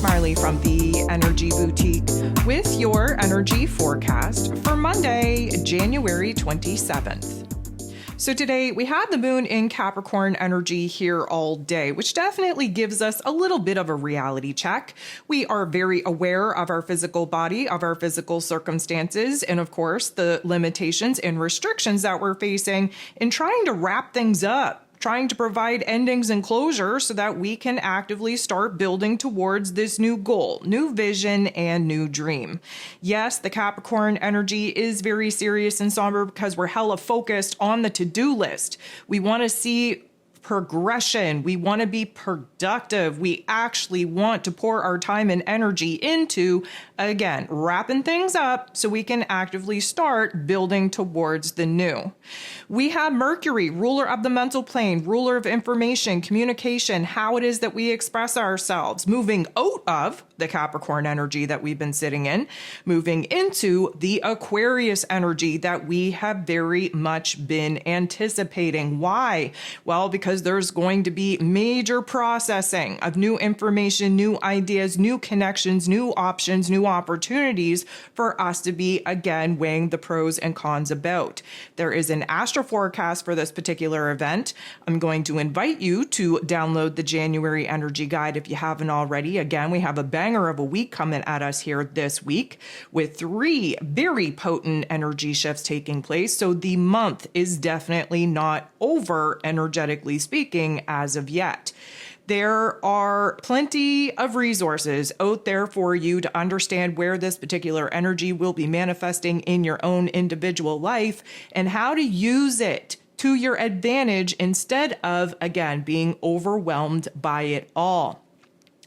Marley from the Energy Boutique with your energy forecast for Monday, January 27th. So today we have the moon in Capricorn energy here all day, which definitely gives us a little bit of a reality check. We are very aware of our physical body, of our physical circumstances, and of course the limitations and restrictions that we're facing in trying to wrap things up, trying to provide endings and closure so that we can actively start building towards this new goal, new vision, and new dream. Yes, the Capricorn energy is very serious and somber because we're hella focused on the to-do list. We want to see progression. We want to be productive. We actually want to pour our time and energy into, again, wrapping things up so we can actively start building towards the new. We have Mercury, ruler of the mental plane, ruler of information, communication, how it is that we express ourselves, moving out of the Capricorn energy that we've been sitting in, moving into the Aquarius energy that we have very much been anticipating. Why? Well, because there's going to be major processing of new information, new ideas, new connections, new options, new opportunities for us to be, again, weighing the pros and cons about. There is an astro forecast for this particular event. I'm going to invite you to download the January energy guide if you haven't already. Again, we have a banger of a week coming at us here this week with 3 very potent energy shifts taking place. So the month is definitely not over, energetically speaking, as of yet. There are plenty of resources out there for you to understand where this particular energy will be manifesting in your own individual life and how to use it to your advantage instead of, again, being overwhelmed by it all.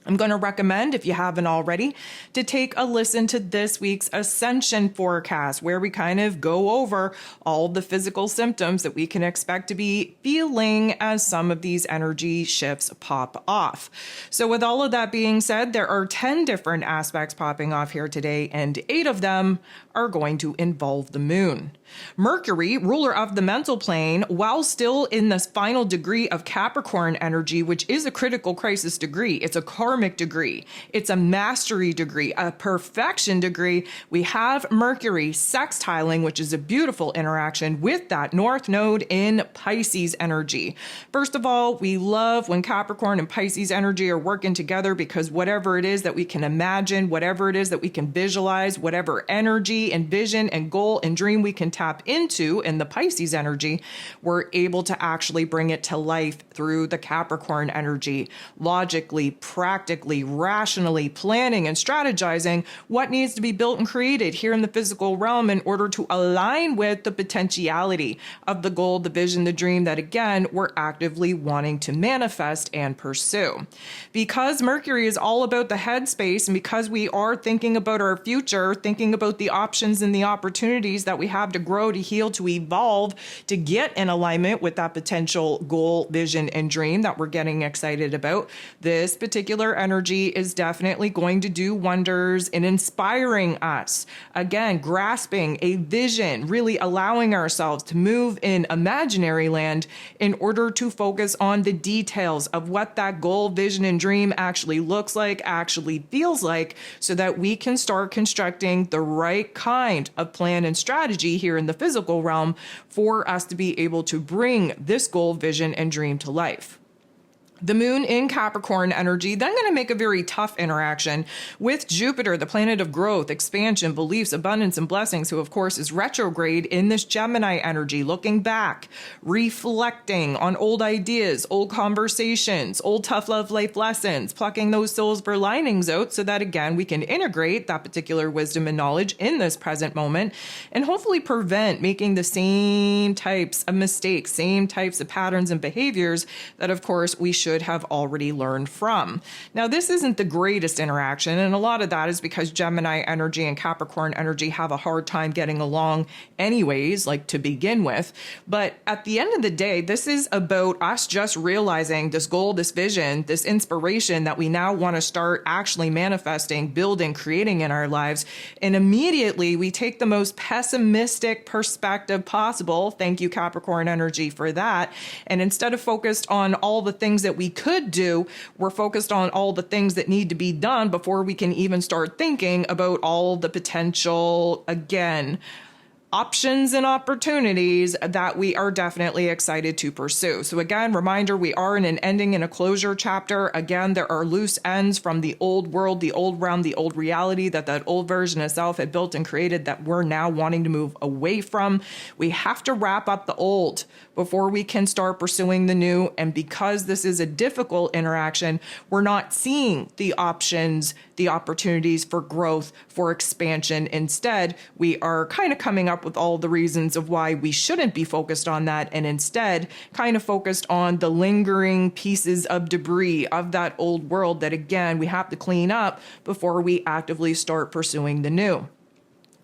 I'm going to recommend, if you haven't already, to take a listen to this week's Ascension forecast, where we kind of go over all the physical symptoms that we can expect to be feeling as some of these energy shifts pop off. So with all of that being said, there are 10 different aspects popping off here today, and 8 of them are going to involve the moon. Mercury, ruler of the mental plane, while still in this final degree of Capricorn energy, which is a critical crisis degree, it's a karmic degree, it's a mastery degree, a perfection degree. We have Mercury sextiling, which is a beautiful interaction with that North Node in Pisces energy. First of all, we love when Capricorn and Pisces energy are working together because whatever it is that we can imagine, whatever it is that we can visualize, whatever energy and vision and goal and dream we can tap into in the Pisces energy, we're able to actually bring it to life through the Capricorn energy, logically, practically, rationally planning and strategizing what needs to be built and created here in the physical realm in order to align with the potentiality of the goal, the vision, the dream that, again, we're actively wanting to manifest and pursue. Because Mercury is all about the headspace, and because we are thinking about our future, thinking about the options and the opportunities that we have to grow, to heal, to evolve, to get in alignment with that potential goal, vision, and dream that we're getting excited about, this particular energy is definitely going to do wonders in inspiring us. Again, grasping a vision, really allowing ourselves to move in imaginary land in order to focus on the details of what that goal, vision, and dream actually looks like, actually feels like, so that we can start constructing the right kind of plan and strategy here in the physical realm for us to be able to bring this goal, vision, and dream to life. The moon in Capricorn energy then going to make a very tough interaction with Jupiter, the planet of growth, expansion, beliefs, abundance, and blessings, who of course is retrograde in this Gemini energy, looking back, reflecting on old ideas, old conversations, old tough love life lessons, plucking those silver linings out so that, again, we can integrate that particular wisdom and knowledge in this present moment and hopefully prevent making the same types of mistakes, same types of patterns and behaviors that, of course, we should have already learned from. Now, this isn't the greatest interaction, and a lot of that is because Gemini energy and Capricorn energy have a hard time getting along anyways, like to begin with. But at the end of the day, this is about us just realizing this goal, this vision, this inspiration that we now want to start actually manifesting, building, creating in our lives. And immediately we take the most pessimistic perspective possible. Thank you, Capricorn energy, for that. And instead of focused on all the things that that we could do. We're focused on all the things that need to be done before we can even start thinking about all the potential, again, options and opportunities that we are definitely excited to pursue. So again, reminder, we are in an ending and a closure chapter. Again, there are loose ends from the old world, the old realm, the old reality that old version of self had built and created that we're now wanting to move away from. We have to wrap up the old before we can start pursuing the new. And because this is a difficult interaction, we're not seeing the options, the opportunities for growth, for expansion. Instead, we are kind of coming up with all the reasons of why we shouldn't be focused on that, and instead kind of focused on the lingering pieces of debris of that old world that, again, we have to clean up before we actively start pursuing the new.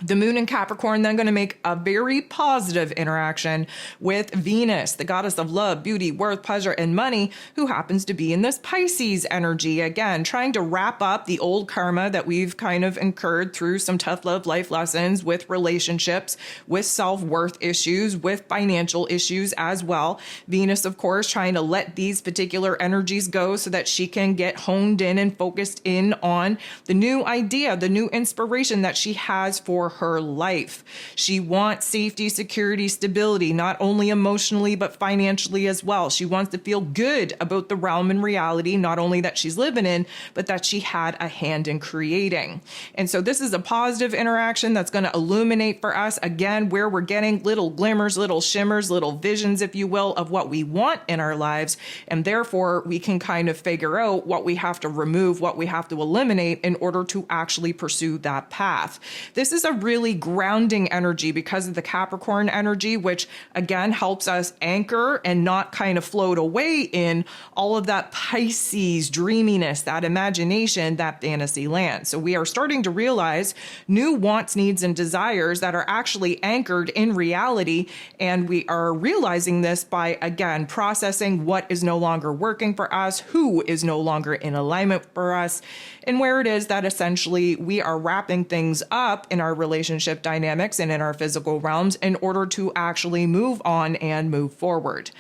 The moon in Capricorn then going to make a very positive interaction with Venus, the goddess of love, beauty, worth, pleasure, and money, who happens to be in this Pisces energy. Again, trying to wrap up the old karma that we've kind of incurred through some tough love life lessons with relationships, with self-worth issues, with financial issues as well. Venus, of course, trying to let these particular energies go so that she can get honed in and focused in on the new idea, the new inspiration that she has for her life. She wants safety, security, stability, not only emotionally, but financially as well. She wants to feel good about the realm and reality, not only that she's living in, but that she had a hand in creating. And so this is a positive interaction that's going to illuminate for us, again, where we're getting little glimmers, little shimmers, little visions, if you will, of what we want in our lives. And therefore, we can kind of figure out what we have to remove, what we have to eliminate in order to actually pursue that path. This is a really grounding energy because of the Capricorn energy, which again helps us anchor and not kind of float away in all of that Pisces dreaminess, that imagination, that fantasy land. So we are starting to realize new wants, needs, and desires that are actually anchored in reality. And we are realizing this by, again, processing what is no longer working for us, who is no longer in alignment for us, and where it is that essentially we are wrapping things up in our relationship dynamics and in our physical realms in order to actually move on and move forward.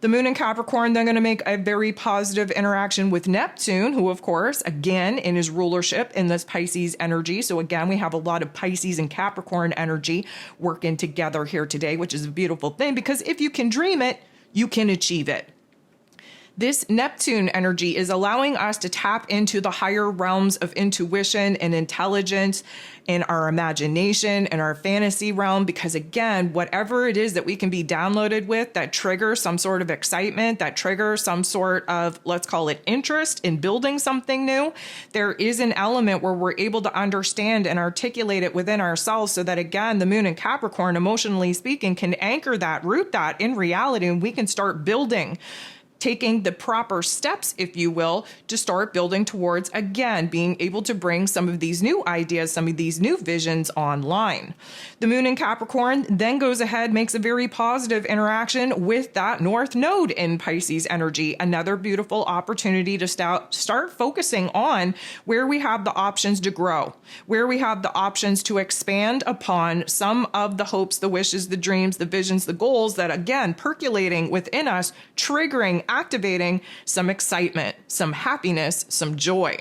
The moon in Capricorn then going to make a very positive interaction with Neptune, who, of course, again, in his rulership in this Pisces energy. So again, we have a lot of Pisces and Capricorn energy working together here today, which is a beautiful thing because if you can dream it, you can achieve it. This Neptune energy is allowing us to tap into the higher realms of intuition and intelligence in our imagination and our fantasy realm, because again, whatever it is that we can be downloaded with that triggers some sort of excitement, that triggers some sort of, let's call it interest in building something new, there is an element where we're able to understand and articulate it within ourselves so that again, the moon in Capricorn, emotionally speaking, can anchor that, root that in reality, and we can start building, taking the proper steps, if you will, to start building towards, again, being able to bring some of these new ideas, some of these new visions online. The moon in Capricorn then goes ahead, makes a very positive interaction with that North Node in Pisces energy. Another beautiful opportunity to start focusing on where we have the options to grow, where we have the options to expand upon some of the hopes, the wishes, the dreams, the visions, the goals that, again, percolating within us, triggering, activating some excitement, some happiness, some joy.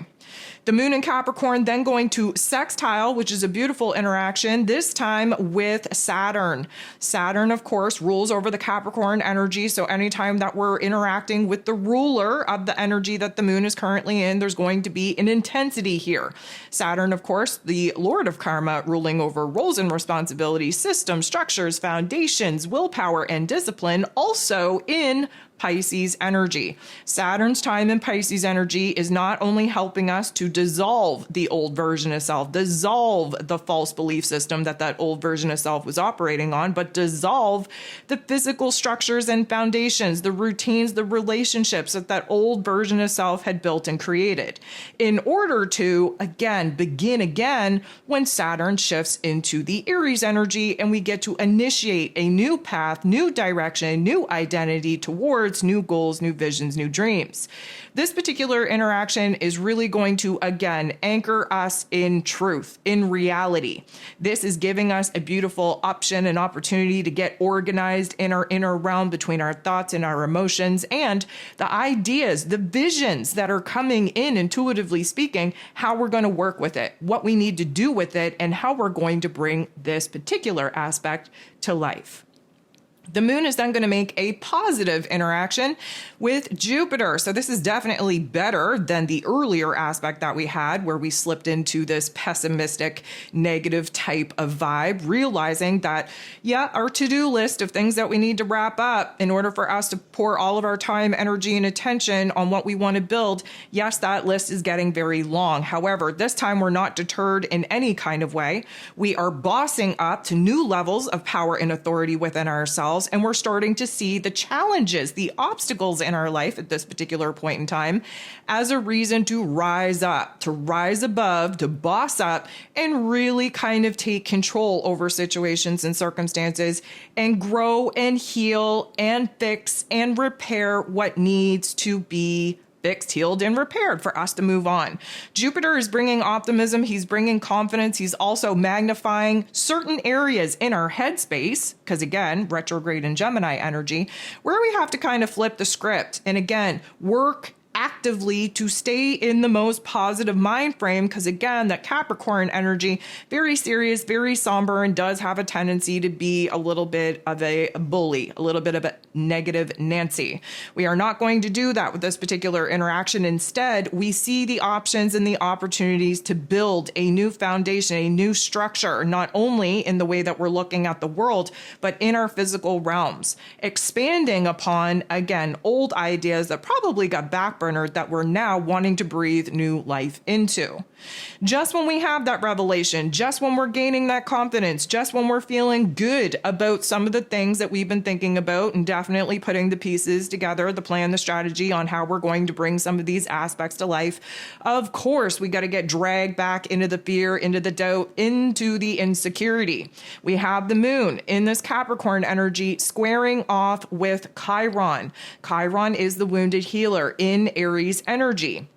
The moon in Capricorn then going to sextile, which is a beautiful interaction, this time with Saturn. Saturn, of course, rules over the Capricorn energy. So anytime that we're interacting with the ruler of the energy that the moon is currently in, there's going to be an intensity here. Saturn, of course, the Lord of Karma, ruling over roles and responsibilities, systems, structures, foundations, willpower, and discipline, also in Pisces energy. Saturn's time in Pisces energy is not only helping us to dissolve the old version of self, dissolve the false belief system that old version of self was operating on, but dissolve the physical structures and foundations, the routines, the relationships that old version of self had built and created in order to, again, begin again when Saturn shifts into the Aries energy and we get to initiate a new path, new direction, new identity towards efforts, new goals, new visions, new dreams. This particular interaction is really going to, again, anchor us in truth, in reality. This is giving us a beautiful option, an opportunity to get organized in our inner realm between our thoughts and our emotions and the ideas, the visions that are coming in, intuitively speaking, how we're going to work with it, what we need to do with it, and how we're going to bring this particular aspect to life. The moon is then going to make a positive interaction with Jupiter. So this is definitely better than the earlier aspect that we had where we slipped into this pessimistic, negative type of vibe, realizing that, our to-do list of things that we need to wrap up in order for us to pour all of our time, energy, and attention on what we want to build. Yes, that list is getting very long. However, this time we're not deterred in any kind of way. We are bossing up to new levels of power and authority within ourselves. And we're starting to see the challenges, the obstacles in our life at this particular point in time as a reason to rise up, to rise above, to boss up, and really kind of take control over situations and circumstances and grow and heal and fix and repair what needs to be fixed, healed, and repaired for us to move on. Jupiter is bringing optimism. He's bringing confidence. He's also magnifying certain areas in our headspace, because again, retrograde and Gemini energy, where we have to kind of flip the script and again, work actively to stay in the most positive mind frame, because again, that Capricorn energy, very serious, very somber, and does have a tendency to be a little bit of a bully, a little bit of a negative Nancy. We are not going to do that with this particular interaction. Instead, we see the options and the opportunities to build a new foundation, a new structure, not only in the way that we're looking at the world, but in our physical realms, expanding upon, again, old ideas that probably got backburnered that we're now wanting to breathe new life into. Just when we have that revelation, just when we're gaining that confidence, just when we're feeling good about some of the things that we've been thinking about and definitely putting the pieces together, the plan, the strategy on how we're going to bring some of these aspects to life, of course, we got to get dragged back into the fear, into the doubt, into the insecurity. We have the moon in this Capricorn energy squaring off with Chiron. Chiron is the wounded healer in Aries energy.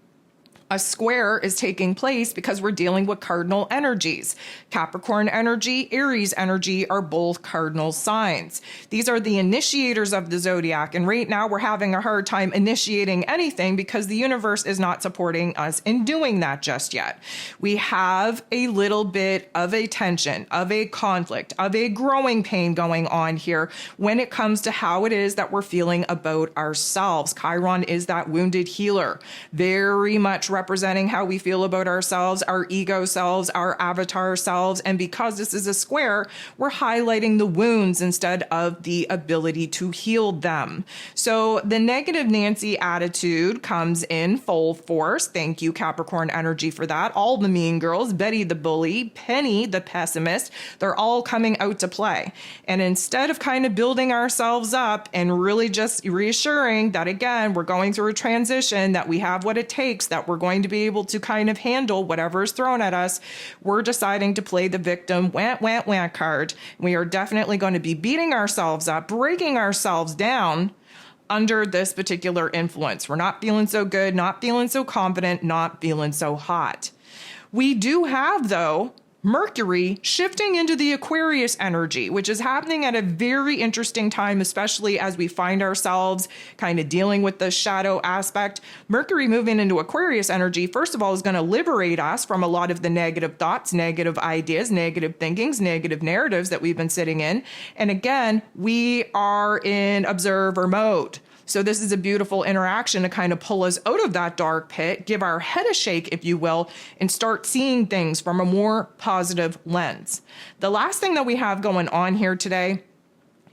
A square is taking place because we're dealing with cardinal energies. Capricorn energy, Aries energy are both cardinal signs. These are the initiators of the zodiac. And right now we're having a hard time initiating anything because the universe is not supporting us in doing that just yet. We have a little bit of a tension, of a conflict, of a growing pain going on here when it comes to how it is that we're feeling about ourselves. Chiron is that wounded healer, very much representing how we feel about ourselves, our ego selves, our avatar selves. And because this is a square, we're highlighting the wounds instead of the ability to heal them. So the negative Nancy attitude comes in full force. Thank you, Capricorn energy, for that. All the mean girls, Betty the bully, Penny the pessimist, they're all coming out to play. And instead of kind of building ourselves up and really just reassuring that, again, we're going through a transition, that we have what it takes, that we're going to be able to kind of handle whatever is thrown at us, we're deciding to play the victim wah card. We are definitely going to be beating ourselves up, breaking ourselves down under this particular influence. We're not feeling so good, not feeling so confident, not feeling so hot. We do have, though, Mercury shifting into the Aquarius energy, which is happening at a very interesting time, especially as we find ourselves kind of dealing with the shadow aspect. Mercury moving into Aquarius energy, first of all, is going to liberate us from a lot of the negative thoughts, negative ideas, negative thinkings, negative narratives that we've been sitting in. And again, we are in observer mode. So this is a beautiful interaction to kind of pull us out of that dark pit, give our head a shake, if you will, and start seeing things from a more positive lens. The last thing that we have going on here today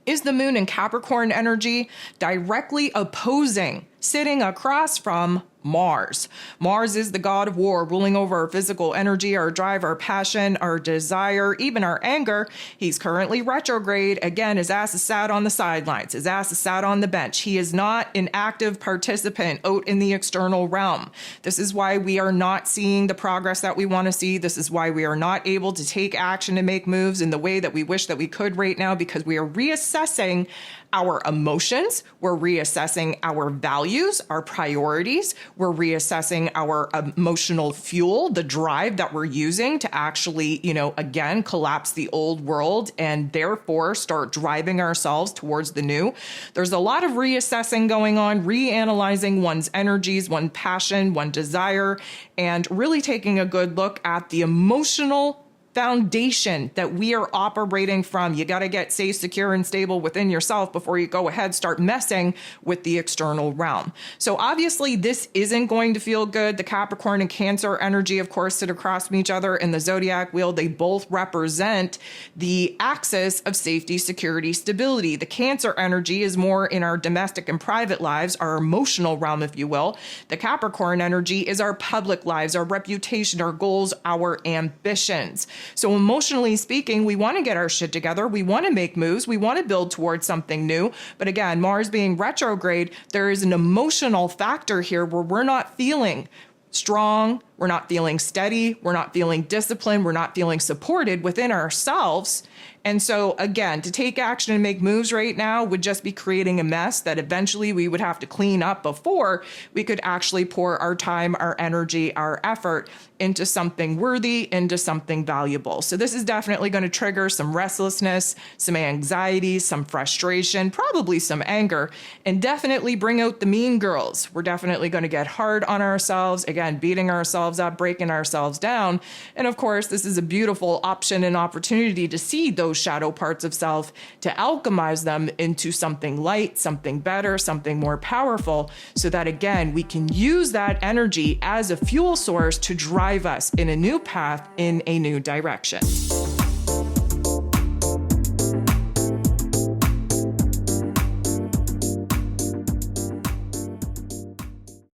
is the moon in Capricorn energy directly opposing, sitting across from Mars. Mars is the god of war, ruling over our physical energy, our drive, our passion, our desire, even our anger. He's currently retrograde. Again, his ass is sat on the sidelines. His ass is sat on the bench. He is not an active participant out in the external realm. This is why we are not seeing the progress that we want to see. This is why we are not able to take action and make moves in the way that we wish that we could right now, because we are reassessing our emotions, we're reassessing our values, our priorities, we're reassessing our emotional fuel, the drive that we're using to actually, again, collapse the old world and therefore start driving ourselves towards the new. There's a lot of reassessing going on, reanalyzing one's energies, one passion, one desire, and really taking a good look at the emotional foundation that we are operating from. You got to get safe, secure, and stable within yourself before you go ahead, start messing with the external realm. So obviously this isn't going to feel good. The Capricorn and Cancer energy, of course, sit across from each other in the zodiac wheel. They both represent the axis of safety, security, stability. The Cancer energy is more in our domestic and private lives, our emotional realm, if you will. The Capricorn energy is our public lives, our reputation, our goals, our ambitions. So emotionally speaking, we want to get our shit together. We want to make moves. We want to build towards something new. But again, Mars being retrograde, there is an emotional factor here where we're not feeling strong. We're not feeling steady. We're not feeling disciplined. We're not feeling supported within ourselves. And so again, to take action and make moves right now would just be creating a mess that eventually we would have to clean up before we could actually pour our time, our energy, our effort into something worthy, into something valuable. So this is definitely going to trigger some restlessness, some anxiety, some frustration, probably some anger, and definitely bring out the mean girls. We're definitely going to get hard on ourselves, again, beating ourselves up, breaking ourselves down. And of course, this is a beautiful option and opportunity to see those shadow parts of self, to alchemize them into something light, something better, something more powerful, so that again, we can use that energy as a fuel source to drive us in a new path, in a new direction.